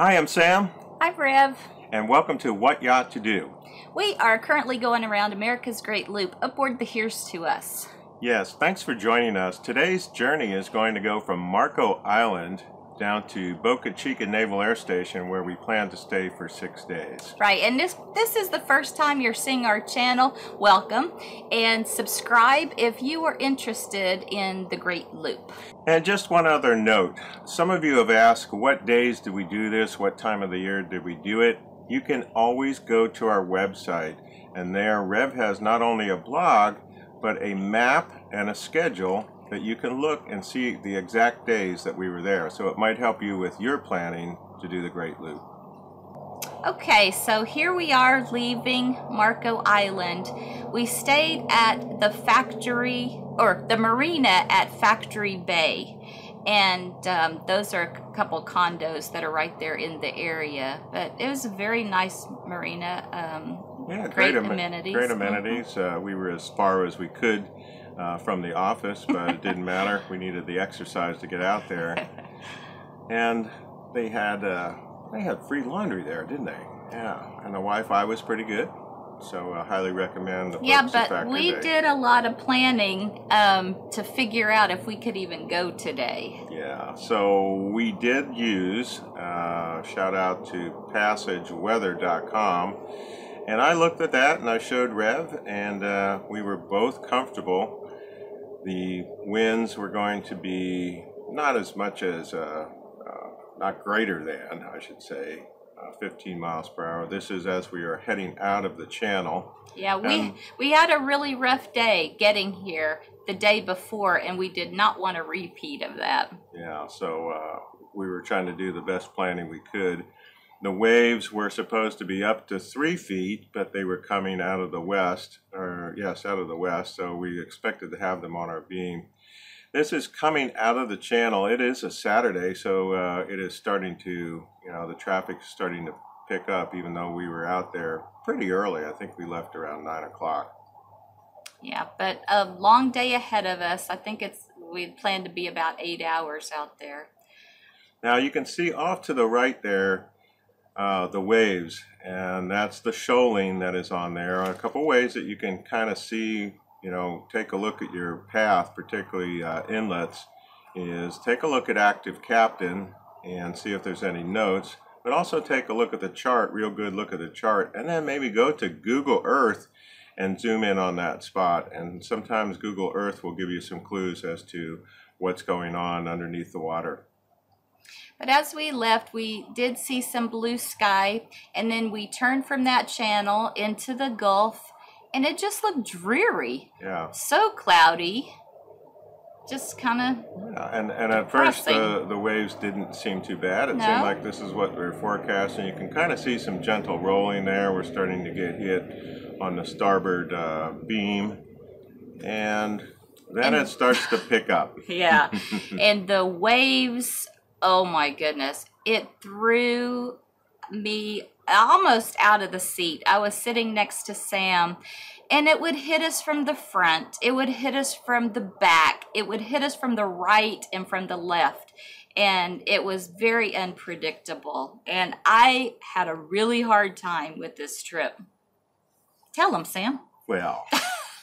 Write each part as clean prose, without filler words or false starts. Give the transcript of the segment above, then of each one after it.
Hi, I'm Sam. I'm Rev. And welcome to What Yacht To Do. We are currently going around America's Great Loop aboard the Here's To Us. Yes, thanks for joining us. Today's journey is going to go from Marco Island down to Boca, Chica Naval Air Station, where we plan to stay for 6 days. Right, and this is the first time you're seeing our channel. Welcome, and subscribe if you are interested in the Great Loop. And just one other note. Some of you have asked, what days did we do this? What time of the year did we do it? You can always go to our website, and there Rev has not only a blog, but a map and a schedule that you can look and see the exact days that we were there. So it might help you with your planning to do the Great Loop. Okay, so here we are leaving Marco Island. We stayed at the factory, or the Marina at Factory Bay. And those are a couple condos that are right there in the area. But it was a very nice marina. Yeah, great amenities. Great amenities. We were as far as we could from the office, but it didn't matter. We needed the exercise to get out there. And they had free laundry there, didn't they? Yeah, and the Wi-Fi was pretty good. So I highly recommend the folks at but Factory we Bay. did a lot of planning to figure out if we could even go today. Yeah, so we did use, shout out to passageweather.com, and I looked at that and I showed Rev, and we were both comfortable. The winds were going to be not as much as, not greater than, I should say, 15 miles per hour. This is as we are heading out of the channel. Yeah, we had a really rough day getting here the day before, and we did not want a repeat of that. Yeah, so we were trying to do the best planning we could. The waves were supposed to be up to 3 feet, but they were coming out of the west, out of the west, so we expected to have them on our beam. This is coming out of the channel. It is a Saturday, so it is starting to, the traffic is starting to pick up, even though we were out there pretty early. I think we left around 9 o'clock. Yeah, but a long day ahead of us. I think we planned to be about 8 hours out there. Now you can see off to the right there the waves, and that's the shoaling that is on there. A couple ways that you can kind of see, take a look at your path, particularly inlets, is take a look at Active Captain and see if there's any notes, but also take a look at the chart, real good look at the chart, and then maybe go to Google Earth and zoom in on that spot. And sometimes Google Earth will give you some clues as to what's going on underneath the water. But as we left, we did see some blue sky, and then we turned from that channel into the Gulf, and it just looked dreary. Yeah. So cloudy. Just kind of and at first the waves didn't seem too bad. It seemed like this is what we were forecasting. You can kind of see some gentle rolling there. We're starting to get hit on the starboard beam, and then it starts to pick up. Yeah, and the waves, oh my goodness, it threw me almost out of the seat. I was sitting next to Sam, and it would hit us from the front, it would hit us from the back, it would hit us from the right and from the left, and it was very unpredictable, and I had a really hard time with this trip. Tell them, Sam. Well,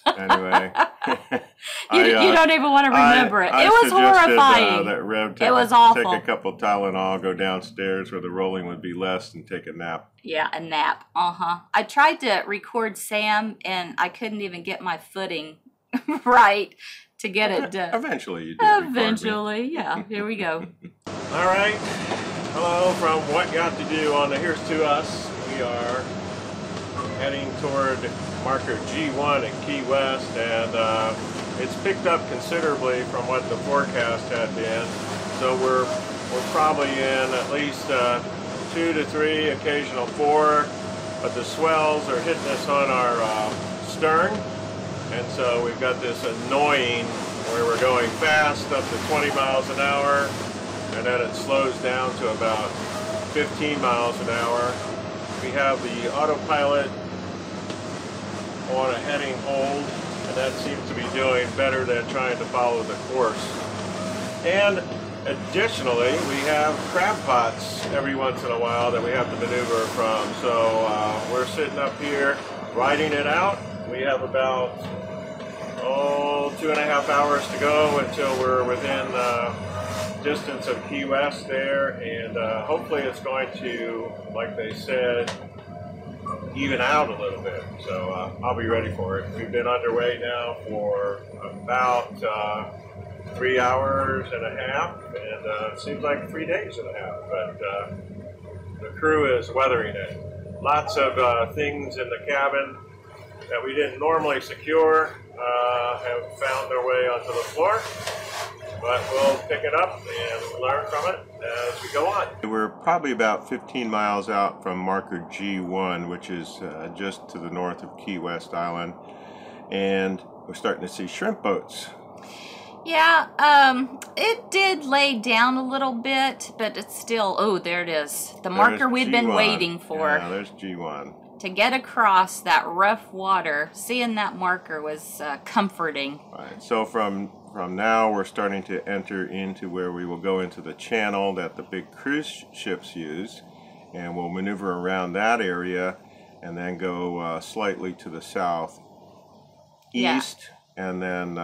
anyway. You don't even want to remember it. It was horrifying. That Rev it was awful. Take a couple Tylenol, go downstairs where the rolling would be less, and take a nap. Yeah, a nap. I tried to record Sam, and I couldn't even get my footing right to get it done. Eventually you did. Eventually, yeah. Here we go. All right. Hello from What Yacht To Do on the Here's To Us. We are heading toward marker G1 at Key West, and it's picked up considerably from what the forecast had been. So we're probably in at least 2 to 3, occasional 4, but the swells are hitting us on our stern, and so we've got this annoying where we're going fast up to 20 miles an hour, and then it slows down to about 15 miles an hour. We have the autopilot on a heading hold, and that seems to be doing better than trying to follow the course. And Additionally, we have crab pots every once in a while that we have to maneuver from. So we're sitting up here riding it out. We have about 2.5 hours to go until we're within distance of Key West there, and hopefully it's going to, like they said, even out a little bit. So I'll be ready for it. We've been underway now for about 3 hours and a half, and it seems like 3 days and a half, but the crew is weathering it. Lots of things in the cabin that we didn't normally secure have found their way onto the floor, but we'll pick it up and learn from it as we go on. We're probably about 15 miles out from marker G1, which is just to the north of Key West Island, and we're starting to see shrimp boats. Yeah, it did lay down a little bit, but it's still, oh, there it is. The marker we've been waiting for. Yeah, there's G1. To get across that rough water, seeing that marker was comforting. Right. So from now, we're starting to enter into where we will go into the channel that the big cruise ships use, and we'll maneuver around that area and then go slightly to the southeast, and then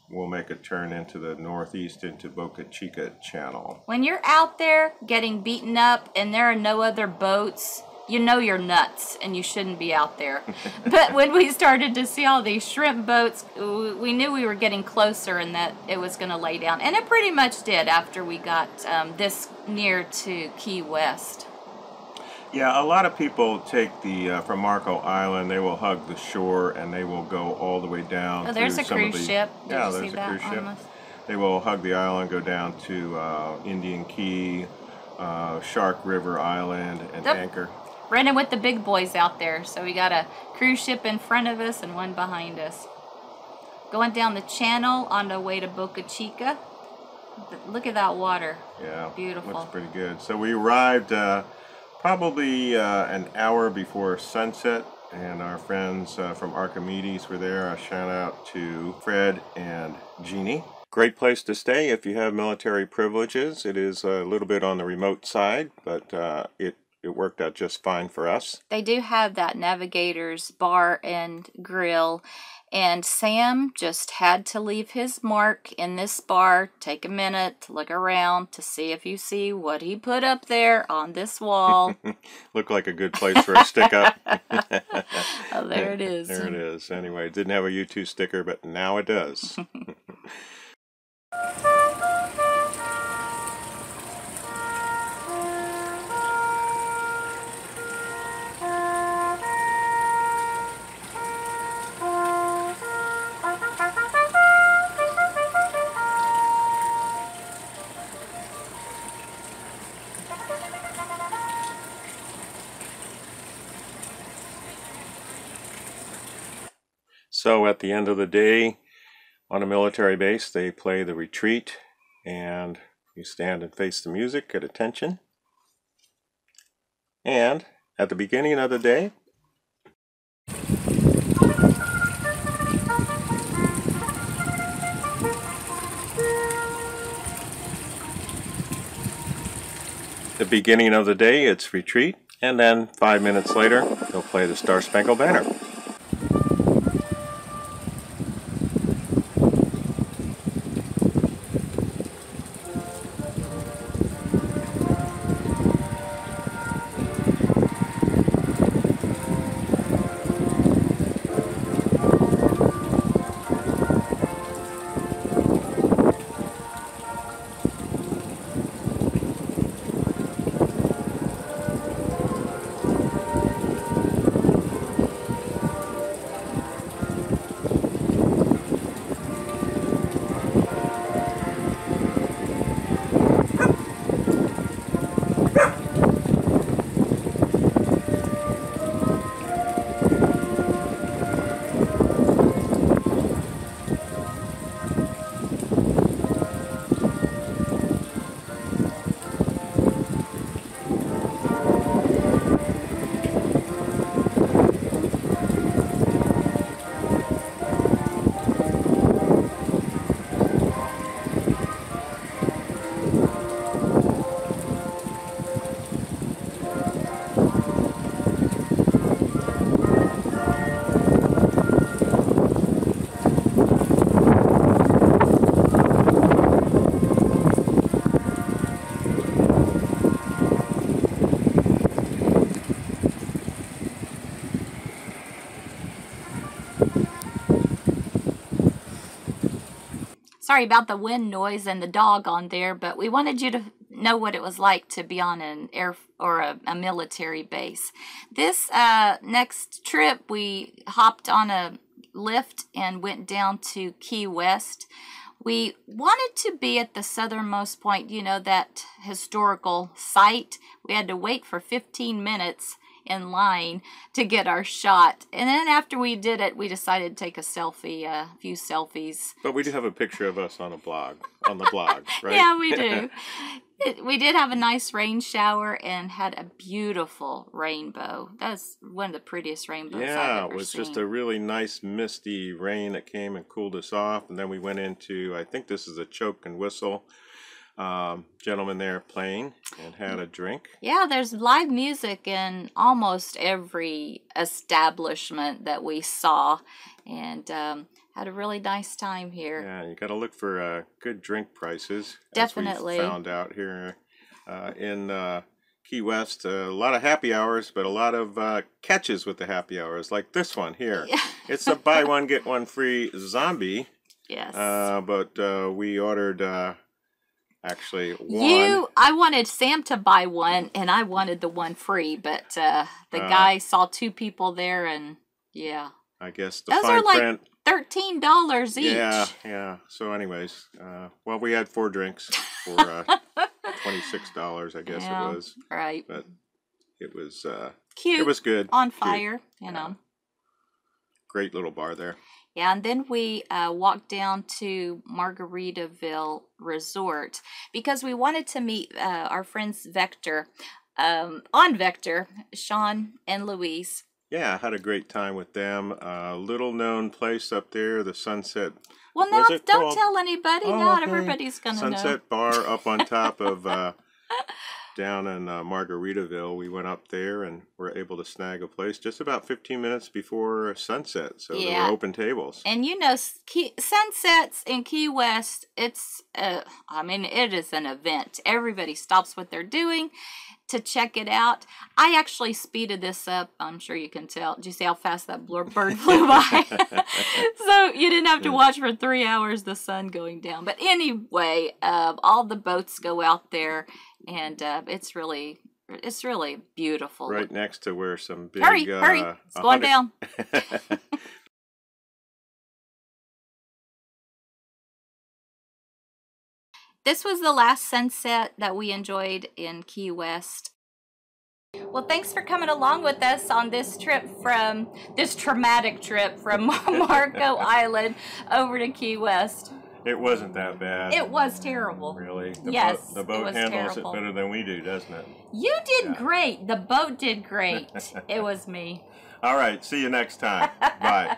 we'll make a turn into the northeast into Boca Chica channel. When you're out there getting beaten up and there are no other boats, you know you're nuts and you shouldn't be out there. But when we started to see all these shrimp boats, we knew we were getting closer and that it was going to lay down. And it pretty much did after we got this near to Key West. Yeah, a lot of people take the, from Marco Island, they will hug the shore and they will go all the way down. Oh, there's a cruise ship. Yeah, there's a cruise ship. They will hug the island, go down to Indian Key, Shark River Island, and anchor. Running with the big boys out there. So we got a cruise ship in front of us and one behind us. Going down the channel on the way to Boca Chica. Look at that water. Yeah, beautiful. Looks pretty good. So we arrived probably an hour before sunset, and our friends from Archimedes were there. A shout out to Fred and Jeannie. Great place to stay if you have military privileges. It is a little bit on the remote side, but it worked out just fine for us. They do have that navigator's bar and grill, and Sam just had to leave his mark in this bar, take a minute to look around to see if you see what he put up there on this wall. Looked like a good place for a stick up. Oh, there it is. There it is. Anyway, it didn't have a U2 sticker, but now it does. So at the end of the day, on a military base, they play the retreat, and you stand and face the music at attention. And at the beginning of the day, it's retreat, and then 5 minutes later, they'll play the Star Spangled Banner. Sorry about the wind noise and the dog on there, but we wanted you to know what it was like to be on an air or a military base. This next trip, we hopped on a lift and went down to Key West. We wanted to be at the southernmost point, you know, that historical site. We had to wait for 15 minutes in line to get our shot. And then after we did it, we decided to take a selfie, a few selfies. But we do have a picture of us on the blog, right? Yeah, we do. We did have a nice rain shower and had a beautiful rainbow. That's one of the prettiest rainbows I've ever seen. Yeah, it was just a really nice misty rain that came and cooled us off. And then we went into, I think this is a choke and whistle. Gentleman there playing and had a drink. Yeah, there's live music in almost every establishment that we saw, and had a really nice time here. Yeah, you got to look for good drink prices. Definitely. As we found out here in Key West, a lot of happy hours, but a lot of catches with the happy hours, like this one here. Yeah. It's a buy one get one free zombie. Yes. But we ordered. Actually, one. I wanted Sam to buy one, and I wanted the one free, but the guy saw two people there, and yeah. I guess the those fine are like print. $13 each. Yeah. So, anyways, well, we had 4 drinks for $26, I guess it was. Right. But it was cute. It was good. On fire, you know. Great little bar there. Yeah, and then we walked down to Margaritaville Resort because we wanted to meet our friends Vector, on Vector, Sean and Louise. Yeah, I had a great time with them. Little known place up there, the Sunset. Well, now don't tell anybody. Oh, Not okay. everybody's going to know. Sunset Bar up on top of down in Margaritaville. We went up there and were able to snag a place just about 15 minutes before sunset. So there were open tables. And you know, sunsets in Key West, it's, it is an event. Everybody stops what they're doing to check it out. I actually speeded this up. I'm sure you can tell. Did you see how fast that bird flew by? So you didn't have to watch for 3 hours the sun going down. But anyway, all the boats go out there, and it's really beautiful. Right next to where some big... Hurry, it's going down. This was the last sunset that we enjoyed in Key West. Well, thanks for coming along with us on this traumatic trip from Marco Island over to Key West. It wasn't that bad. It was terrible. Really? The boat handles it better than we do, doesn't it? You did great. The boat did great. It was me. All right. See you next time. Bye.